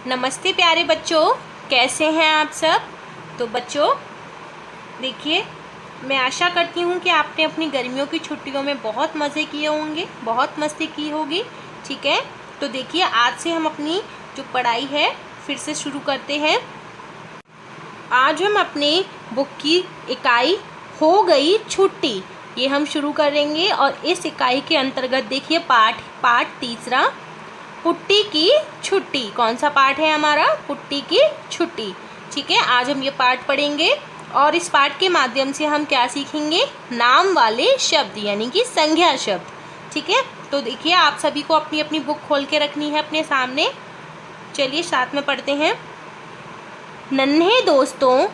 नमस्ते प्यारे बच्चों, कैसे हैं आप सब। तो बच्चों देखिए, मैं आशा करती हूँ कि आपने अपनी गर्मियों की छुट्टियों में बहुत मज़े किए होंगे, बहुत मस्ती की होगी। ठीक है, तो देखिए आज से हम अपनी जो पढ़ाई है फिर से शुरू करते हैं। आज हम अपनी बुक की इकाई हो गई छुट्टी ये हम शुरू करेंगे और इस इकाई के अंतर्गत देखिए पाठ तीसरा, पुट्टी की छुट्टी। कौन सा पाठ है हमारा? पुट्टी की छुट्टी। ठीक है, आज हम ये पाठ पढ़ेंगे और इस पाठ के माध्यम से हम क्या सीखेंगे? नाम वाले शब्द यानी कि संज्ञा शब्द। ठीक है, तो देखिए आप सभी को अपनी अपनी बुक खोल के रखनी है अपने सामने। चलिए साथ में पढ़ते हैं। नन्हे दोस्तों,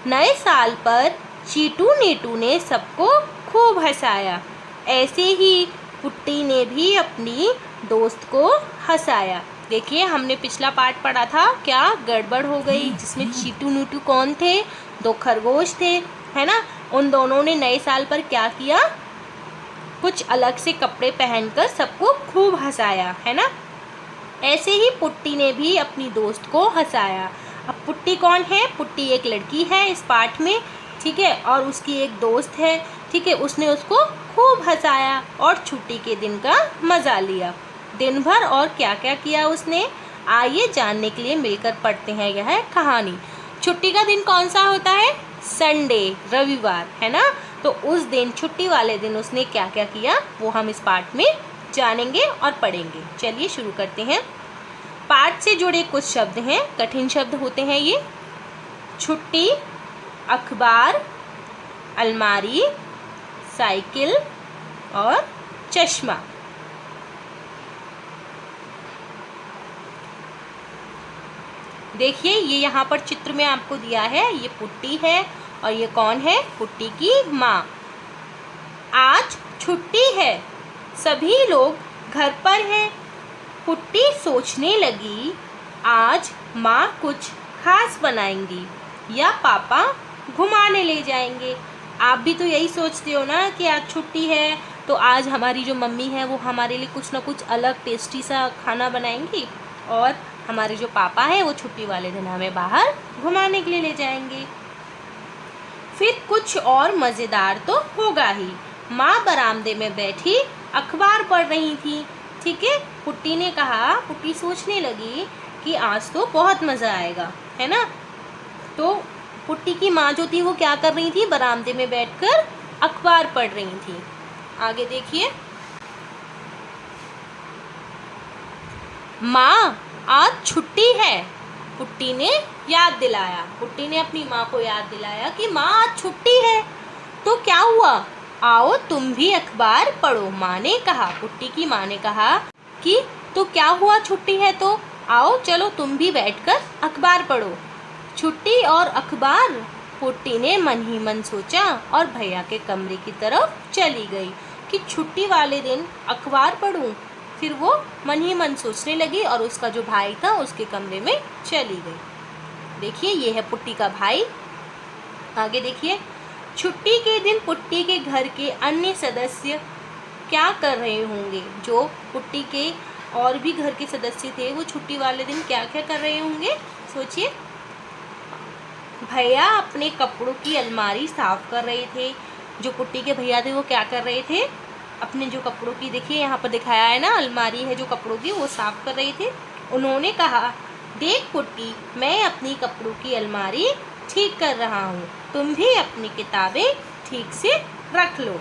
नए साल पर चीटू नीटू ने सबको खूब हंसाया। ऐसे ही पुट्टी ने भी अपनी दोस्त को हंसाया। देखिए हमने पिछला पाठ पढ़ा था, क्या गड़बड़ हो गई, जिसमें चीटू नीटू कौन थे? दो खरगोश थे, है ना। उन दोनों ने नए साल पर क्या किया? कुछ अलग से कपड़े पहनकर सबको खूब हंसाया, है ना। ऐसे ही पुट्टी ने भी अपनी दोस्त को हंसाया। अब पुट्टी कौन है? पुट्टी एक लड़की है इस पाठ में, ठीक है, और उसकी एक दोस्त है, ठीक है। उसने उसको खूब हंसाया और छुट्टी के दिन का मज़ा लिया। दिन भर और क्या क्या किया उसने, आइए जानने के लिए मिलकर पढ़ते हैं यह कहानी। छुट्टी का दिन कौन सा होता है? संडे, रविवार, है ना। तो उस दिन, छुट्टी वाले दिन उसने क्या क्या किया वो हम इस पाठ में जानेंगे और पढ़ेंगे। चलिए शुरू करते हैं। पाठ से जुड़े कुछ शब्द हैं, कठिन शब्द होते हैं ये। छुट्टी, अखबार, अलमारी, साइकिल और चश्मा। देखिए ये यहाँ पर चित्र में आपको दिया है, ये पुट्टी है और ये कौन है? पुट्टी की माँ। आज छुट्टी है, सभी लोग घर पर हैं। पुट्टी सोचने लगी, आज माँ कुछ खास बनाएंगी या पापा घुमाने ले जाएंगे। आप भी तो यही सोचते हो ना कि आज छुट्टी है तो आज हमारी जो मम्मी है वो हमारे लिए कुछ ना कुछ अलग टेस्टी सा खाना बनाएंगी और हमारे जो पापा हैं वो छुट्टी वाले दिन हमें बाहर घुमाने के लिए ले जाएंगे। फिर कुछ और मज़ेदार तो होगा ही। माँ बरामदे में बैठी अखबार पढ़ रही थी, ठीक है। पुट्टी ने कहा, पुट्टी सोचने लगी कि आज तो बहुत मज़ा आएगा, है ना। तो पुट्टी की माँ जो थी वो क्या कर रही थी? बरामदे में बैठकर अखबार पढ़ रही थी। आगे देखिए। माँ आज छुट्टी है, पुट्टी ने याद दिलाया। पुट्टी ने अपनी माँ को याद दिलाया कि माँ आज छुट्टी है। तो क्या हुआ? आओ तुम भी अखबार पढ़ो, माँ ने कहा। पुट्टी की माँ ने कहा कि तो क्या हुआ, छुट्टी है तो आओ चलो तुम भी बैठकर अखबार पढ़ो। छुट्टी और अखबार, पुट्टी ने मन ही मन सोचा और भैया के कमरे की तरफ चली गई कि छुट्टी वाले दिन अखबार पढ़ूं। फिर वो मन ही मन सोचने लगी और उसका जो भाई था उसके कमरे में चली गई। देखिए ये है पुट्टी का भाई। आगे देखिए। छुट्टी के दिन पुट्टी के घर के अन्य सदस्य क्या कर रहे होंगे? जो पुट्टी के और भी घर के सदस्य थे वो छुट्टी वाले दिन क्या क्या कर रहे होंगे? सोचिए। भैया अपने कपड़ों की अलमारी साफ कर रहे थे। जो पुट्टी के भैया थे वो क्या कर रहे थे? अपने जो कपड़ों की, देखिए यहाँ पर दिखाया है ना, अलमारी है जो कपड़ों की, वो साफ कर रहे थे। उन्होंने कहा, देख पुट्टी, मैं अपनी कपड़ों की अलमारी ठीक कर रहा हूँ, तुम भी अपनी किताबें ठीक से रख लो।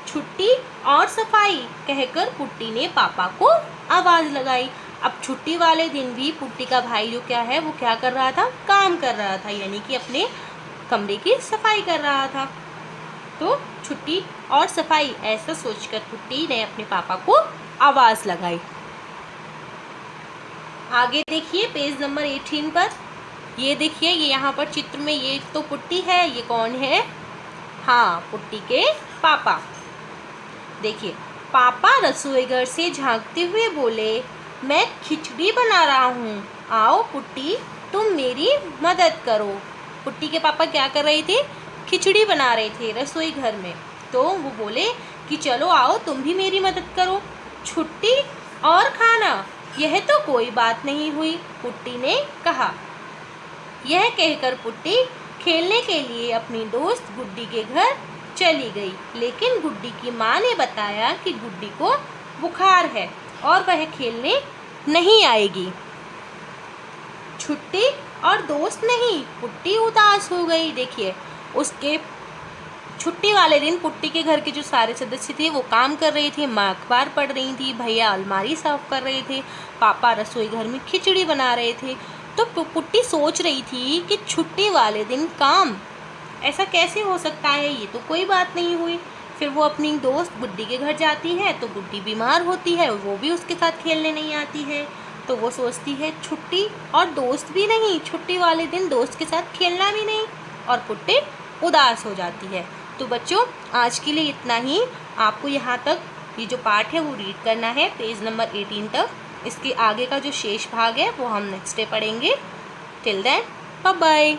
छुट्टी और सफाई कहकर पुट्टी ने पापा को आवाज़ लगाई। अब छुट्टी वाले दिन भी पुट्टी का भाई जो क्या है वो क्या कर रहा था? काम कर रहा था, यानी कि अपने कमरे की सफाई कर रहा था। तो छुट्टी और सफाई, ऐसा सोचकर पुट्टी ने अपने पापा को आवाज़ लगाई। आगे देखिए पेज नंबर 18 पर। ये देखिए, ये यहाँ पर चित्र में ये तो पुट्टी है, ये कौन है? हाँ, पुट्टी के पापा। देखिए, पापा रसोई घर से झांकते हुए बोले, मैं खिचड़ी बना रहा हूँ, आओ पुट्टी तुम मेरी मदद करो। पुट्टी के पापा क्या कर रहे थे? खिचड़ी बना रहे थे रसोई घर में। तो वो बोले कि चलो आओ तुम भी मेरी मदद करो। छुट्टी और खाना, यह तो कोई बात नहीं हुई, पुट्टी ने कहा। यह कहकर पुट्टी खेलने के लिए अपनी दोस्त गुड्डी के घर चली गई, लेकिन गुड्डी की माँ ने बताया कि गुड्डी को बुखार है और वह खेलने नहीं आएगी। छुट्टी और दोस्त नहीं, पुट्टी उदास हो गई। देखिए, उसके छुट्टी वाले दिन पुट्टी के घर के जो सारे सदस्य थे वो काम कर रहे थे, माँ अखबार पढ़ रही थी, भैया अलमारी साफ कर रहे थे, पापा रसोई घर में खिचड़ी बना रहे थे। तो पुट्टी सोच रही थी कि छुट्टी वाले दिन काम, ऐसा कैसे हो सकता है, ये तो कोई बात नहीं हुई। फिर वो अपनी दोस्त गुड्डी के घर जाती है तो गुड्डी बीमार होती है, वो भी उसके साथ खेलने नहीं आती है। तो वो सोचती है छुट्टी और दोस्त भी नहीं, छुट्टी वाले दिन दोस्त के साथ खेलना भी नहीं, और पुट्टी उदास हो जाती है। तो बच्चों, आज के लिए इतना ही। आपको यहाँ तक ये जो पार्ट है वो रीड करना है, पेज नंबर 18 तक। इसके आगे का जो शेष भाग है वो हम नेक्स्ट डे पढ़ेंगे। Till then, bye bye.